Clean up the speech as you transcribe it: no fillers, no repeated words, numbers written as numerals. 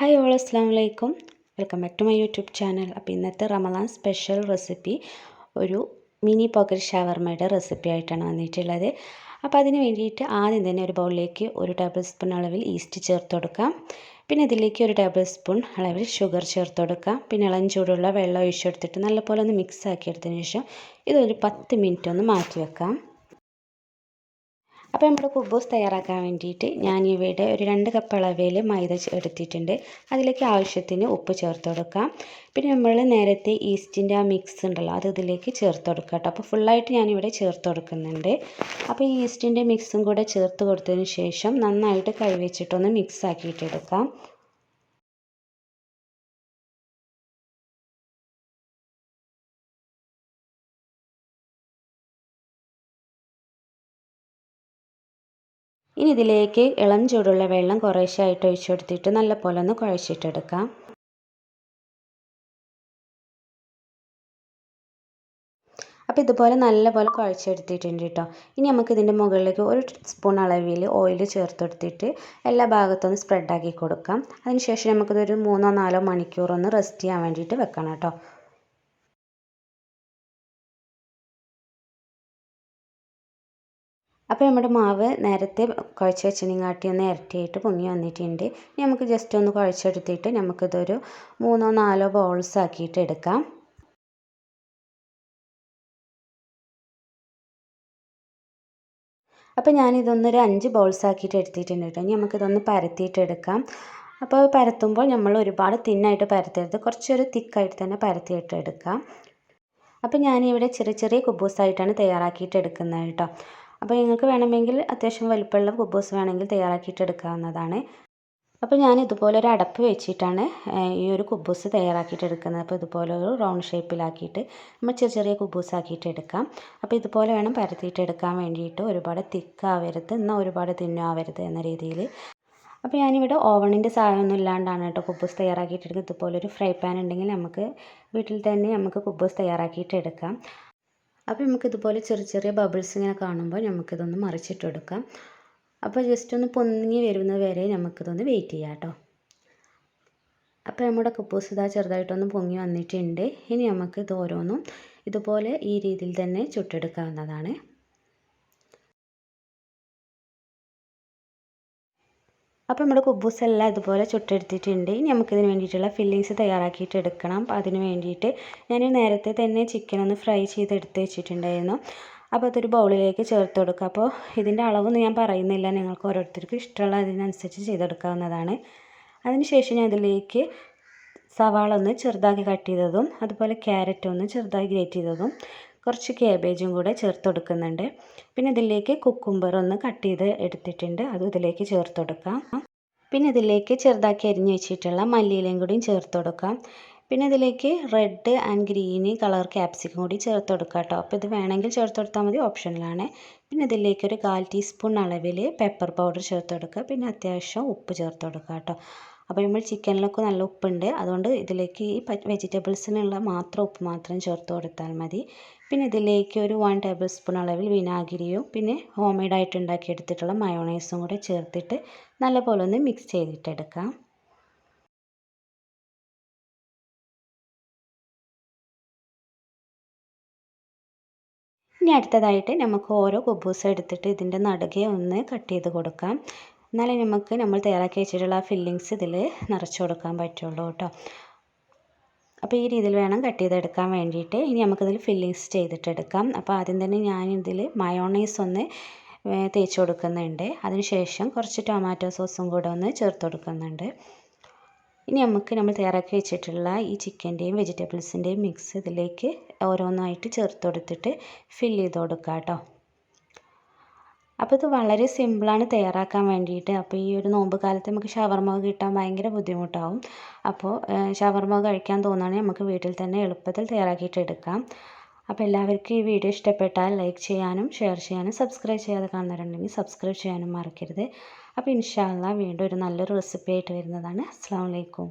Hi all, അസ്സലാമു അലൈക്കും. Welcome back to my YouTube channel. അപ്പോൾ ഇന്നത്തെ റമദാൻ സ്പെഷ്യൽ റെസിപ്പി ഒരു മിനി പോക്കറ്റ് ഷവർമയുടെ റെസിപ്പി ആയിട്ടാണ് വന്നിട്ടുള്ളത്. അപ്പോൾ അതിന് വേണ്ടിയിട്ട് ആദ്യം തന്നെ ഒരു ബൗളിലേക്ക് 1 ടേബിൾ സ്പൂൺ അളവിൽ ഈസ്റ്റ് ചേർത്ത് കൊടുക്കാം. പിന്നെ ഇതിലേക്ക് 1 ടേബിൾ സ്പൂൺ അളവിൽ ഷുഗർ ചേർത്ത് കൊടുക്കാം. പിന്നെ ഇളം ചൂടുള്ള വെള്ളം ഒഴിച്ചെടുത്തിട്ട് നല്ലപോലെ ഒന്ന് മിക്സ് ആക്കിയെടുത്തതിന് ശേഷം ഇതൊരു 10 മിനിറ്റ് ഒന്ന് മാറ്റി വെക്കാം. അപ്പോൾ നമ്മുടെ കുബൂസ് തയ്യാറാക്കാൻ വേണ്ടിയിട്ട് ഞാനിവിടെ ഒരു 2 കപ്പ് അളവിൽ മൈദ എടുത്തിട്ടുണ്ട്. അതിലേക്ക് ആവശ്യത്തിന് ഉപ്പ് ചേർത്ത് കൊടുക്കാം. പിന്നെ നമ്മൾ നേരത്തെ ഈസ്റ്റിൻ്റെ ആ മിക്സ് ഉണ്ടല്ലോ, അത് ഇതിലേക്ക് ചേർത്ത് കൊടുക്കാം കേട്ടോ. അപ്പോൾ ഫുള്ളായിട്ട് ഞാനിവിടെ ചേർത്ത് കൊടുക്കുന്നുണ്ട്. അപ്പോൾ ഈ ഈസ്റ്റിൻ്റെ മിക്സും കൂടെ ചേർത്ത് കൊടുത്തതിന് ശേഷം നന്നായിട്ട് കൈ വെച്ചിട്ടൊന്ന് മിക്സ് ആക്കിയിട്ടെടുക്കാം. ഇനി ഇതിലേക്ക് ഇളം ചൂടുള്ള വെള്ളം കുറേശ്ശായിട്ട് ഒഴിച്ചു കൊടുത്തിട്ട് നല്ലപോലെ ഒന്ന് കുഴച്ചിട്ടെടുക്കാം. അപ്പോൾ ഇതുപോലെ നല്ലപോലെ കുഴച്ചെടുത്തിട്ടുണ്ട് കേട്ടോ. ഇനി നമുക്ക് ഇതിൻ്റെ മുകളിലേക്ക് 1 സ്പൂൺ അളവിൽ ഓയിൽ ചേർത്ത് കൊടുത്തിട്ട് എല്ലാ ഭാഗത്തൊന്ന് സ്പ്രെഡാക്കി കൊടുക്കാം. അതിനുശേഷം നമുക്കിതൊരു 3-4 മണിക്കൂർ ഒന്ന് റെസ്റ്റ് ചെയ്യാൻ വേണ്ടിയിട്ട് വെക്കണം കേട്ടോ. അപ്പോൾ നമ്മുടെ മാവ് നേരത്തെ കുഴച്ച് വെച്ചതിനെക്കാട്ടി ഒന്ന് ഇരട്ടിയായിട്ട് പൊങ്ങി വന്നിട്ടുണ്ട്. ഇനി നമുക്ക് ജസ്റ്റ് ഒന്ന് കുഴച്ചെടുത്തിട്ട് നമുക്കിതൊരു 3-4 ബൗൾസ് ആക്കിയിട്ട് എടുക്കാം. അപ്പോൾ ഞാനിതൊന്നൊരു 5 ബൗൾസ് ആക്കിയിട്ട് എടുത്തിട്ടുണ്ട് കേട്ടോ. ഇനി നമുക്കിതൊന്ന് പരത്തിയിട്ട് എടുക്കാം. അപ്പോൾ പരത്തുമ്പോൾ നമ്മൾ ഒരുപാട് തിന്നായിട്ട് പരത്തരുത്, കുറച്ചൊരു തിക്കായിട്ട് തന്നെ പരത്തിയിട്ട് എടുക്കാം. അപ്പോൾ ഞാനിവിടെ ചെറിയ ചെറിയ കുബൂസായിട്ടാണ് തയ്യാറാക്കിയിട്ട് എടുക്കുന്നത് കേട്ടോ. അപ്പോൾ നിങ്ങൾക്ക് വേണമെങ്കിൽ അത്യാവശ്യം വലുപ്പമുള്ള കുബൂസ് വേണമെങ്കിൽ തയ്യാറാക്കിയിട്ട് എടുക്കാവുന്നതാണ്. അപ്പോൾ ഞാൻ ഇതുപോലെ ഒരു അടപ്പ് വെച്ചിട്ടാണ് ഈ ഒരു കുബൂസ് തയ്യാറാക്കിയിട്ട് എടുക്കുന്നത്. അപ്പോൾ ഇതുപോലെ ഒരു റൗണ്ട് ഷേപ്പിലാക്കിയിട്ട് നമ്മൾ ചെറിയ ചെറിയ കുബൂസ് ആക്കിയിട്ട് എടുക്കാം. അപ്പോൾ ഇതുപോലെ വേണം പരത്തിയിട്ട് എടുക്കാൻ വേണ്ടിയിട്ട്. ഒരുപാട് തിക്കാവരുത്, എന്നാൽ ഒരുപാട് തിന്നാവരുത് എന്ന രീതിയിൽ. അപ്പോൾ ഞാനിവിടെ ഓവണിൻ്റെ സാധനമൊന്നും ഇല്ലാണ്ടാണ് കേട്ടോ കുബൂസ് തയ്യാറാക്കിയിട്ട് എടുക്കുന്നത്. ഇതുപോലൊരു ഫ്രൈ പാൻ ഉണ്ടെങ്കിൽ നമുക്ക് വീട്ടിൽ തന്നെ നമുക്ക് കുബൂസ് തയ്യാറാക്കിയിട്ട് എടുക്കാം. അപ്പോൾ നമുക്കിതുപോലെ ചെറിയ ചെറിയ ബബിൾസ് ഇങ്ങനെ കാണുമ്പോൾ നമുക്കിതൊന്ന് മറിച്ചിട്ടെടുക്കാം. അപ്പോൾ ജസ്റ്റ് ഒന്ന് പൊങ്ങി വരുന്നത് വരെ നമുക്കിതൊന്ന് വെയിറ്റ് ചെയ്യാം കേട്ടോ. അപ്പോൾ നമ്മുടെ കുബൂസ് ഇതാ ചെറുതായിട്ടൊന്ന് പൊങ്ങി വന്നിട്ടുണ്ട്. ഇനി നമുക്ക് ഇത് ഓരോന്നും ഇതുപോലെ ഈ രീതിയിൽ തന്നെ ചുട്ടെടുക്കാവുന്നതാണ്. അപ്പോൾ നമ്മുടെ കുബൂസ് എല്ലാം ഇതുപോലെ ചുട്ടെടുത്തിട്ടുണ്ട്. ഇനി നമുക്കിതിന് വേണ്ടിയിട്ടുള്ള ഫില്ലിങ്സ് തയ്യാറാക്കിയിട്ട് എടുക്കണം. അപ്പോൾ അതിന് വേണ്ടിയിട്ട് ഞാൻ നേരത്തെ തന്നെ ചിക്കൻ ഒന്ന് ഫ്രൈ ചെയ്തെടുത്ത് വെച്ചിട്ടുണ്ടായിരുന്നു. അപ്പോൾ അതൊരു ബൗളിലേക്ക് ചേർത്ത് കൊടുക്കുക. അപ്പോൾ ഇതിൻ്റെ അളവൊന്നും ഞാൻ പറയുന്നില്ല, നിങ്ങൾക്ക് ഓരോരുത്തർക്കും ഇഷ്ടമുള്ള അതിനനുസരിച്ച് ചെയ്തെടുക്കാവുന്നതാണ്. അതിനുശേഷം ഞാൻ ഇതിലേക്ക് സവാള ഒന്ന് ചെറുതാക്കി കട്ട് ചെയ്തതും അതുപോലെ ക്യാരറ്റ് ഒന്ന് ചെറുതാക്കി ഗ്രേറ്റ് ചെയ്തതും കുറച്ച് ക്യാബേജും കൂടെ ചേർത്ത് കൊടുക്കുന്നുണ്ട്. പിന്നെ ഇതിലേക്ക് കുക്കുംബർ ഒന്ന് കട്ട് ചെയ്ത് എടുത്തിട്ടുണ്ട്, അതും ഇതിലേക്ക് ചേർത്ത് കൊടുക്കാം. പിന്നെ ഇതിലേക്ക് ചെറുതാക്കി അരിഞ്ഞ് വെച്ചിട്ടുള്ള മല്ലിയിലയും കൂടിയും ചേർത്ത് കൊടുക്കാം. പിന്നെ ഇതിലേക്ക് red and green colour capsicum കൂടി ചേർത്ത് കൊടുക്കാം കേട്ടോ. അപ്പോൾ ഇത് വേണമെങ്കിൽ ചേർത്ത് കൊടുത്താൽ മതി, ഓപ്ഷനിലാണ്. പിന്നെ ഇതിലേക്ക് ഒരു 1/4 ടീസ്പൂൺ അളവിൽ പെപ്പർ പൗഡർ ചേർത്ത് കൊടുക്കുക. പിന്നെ അത്യാവശ്യം ഉപ്പ് ചേർത്ത് കൊടുക്കുക കേട്ടോ. അപ്പോൾ നമ്മൾ ചിക്കനിലൊക്കെ നല്ല ഉപ്പുണ്ട്, അതുകൊണ്ട് ഇതിലേക്ക് ഈ വെജിറ്റബിൾസിനുള്ള മാത്രം ഉപ്പ് മാത്രം ചേർത്ത് കൊടുത്താൽ മതി. പിന്നെ ഇതിലേക്ക് ഒരു 1 ടേബിൾ സ്പൂൺ അളവിൽ വിനാഗിരിയും പിന്നെ ഹോം മെയ്ഡായിട്ട് ഉണ്ടാക്കിയെടുത്തിട്ടുള്ള മയോണൈസും കൂടെ ചേർത്തിട്ട് നല്ലപോലെ ഒന്ന് മിക്സ് ചെയ്തിട്ടെടുക്കാം. ഇനി അടുത്തതായിട്ട് നമുക്ക് ഓരോ കുബൂസ് എടുത്തിട്ട് ഇതിൻ്റെ നടുകെ ഒന്ന് കട്ട് ചെയ്ത് കൊടുക്കാം. എന്നാലേ നമുക്ക് നമ്മൾ തയ്യാറാക്കി വെച്ചിട്ടുള്ള ഫില്ലിങ്സ് ഇതിൽ നിറച്ച് കൊടുക്കാൻ പറ്റുള്ളൂ കേട്ടോ. അപ്പോൾ ഈ രീതിയിൽ വേണം കട്ട് ചെയ്തെടുക്കാൻ വേണ്ടിയിട്ട്. ഇനി നമുക്കിതിൽ ഫില്ലിങ്സ് ചെയ്തിട്ടെടുക്കാം. അപ്പോൾ ആദ്യം തന്നെ ഞാനിതിൽ മയോണൈസ് ഒന്ന് തേച്ച് കൊടുക്കുന്നുണ്ട്. അതിനുശേഷം കുറച്ച് ടൊമാറ്റോ സോസും കൂടെ ഒന്ന് ചേർത്ത് കൊടുക്കുന്നുണ്ട്. ഇനി നമുക്ക് നമ്മൾ തയ്യാറാക്കി വെച്ചിട്ടുള്ള ഈ ചിക്കൻ്റെയും വെജിറ്റബിൾസിൻ്റെയും മിക്സ് ഇതിലേക്ക് ഓരോന്നായിട്ട് ചേർത്ത് കൊടുത്തിട്ട് ഫില്ല് ചെയ്ത് കൊടുക്കാം കേട്ടോ. അപ്പോൾ ഇത് വളരെ സിമ്പിളാണ് തയ്യാറാക്കാൻ വേണ്ടിയിട്ട്. അപ്പോൾ ഈ ഒരു നോമ്പ് കാലത്ത് നമുക്ക് ഷവർമ കിട്ടാൻ ഭയങ്കര ബുദ്ധിമുട്ടാവും. അപ്പോൾ ഷവർമ കഴിക്കാൻ തോന്നുകയാണെങ്കിൽ നമുക്ക് വീട്ടിൽ തന്നെ എളുപ്പത്തിൽ തയ്യാറാക്കിയിട്ട് എടുക്കാം. അപ്പോൾ എല്ലാവർക്കും ഈ വീഡിയോ ഇഷ്ടപ്പെട്ടാൽ ലൈക്ക് ചെയ്യാനും ഷെയർ ചെയ്യാനും സബ്സ്ക്രൈബ് ചെയ്യാതെ കാണുന്നവരുണ്ടെങ്കിൽ സബ്സ്ക്രൈബ് ചെയ്യാനും മറക്കരുത്. അപ്പോൾ ഇൻഷാ അല്ലാഹ് വീണ്ടും ഒരു നല്ലൊരു റെസിപ്പി ആയിട്ട് വരുന്നതാണ്. അസ്സലാമു അലൈക്കും.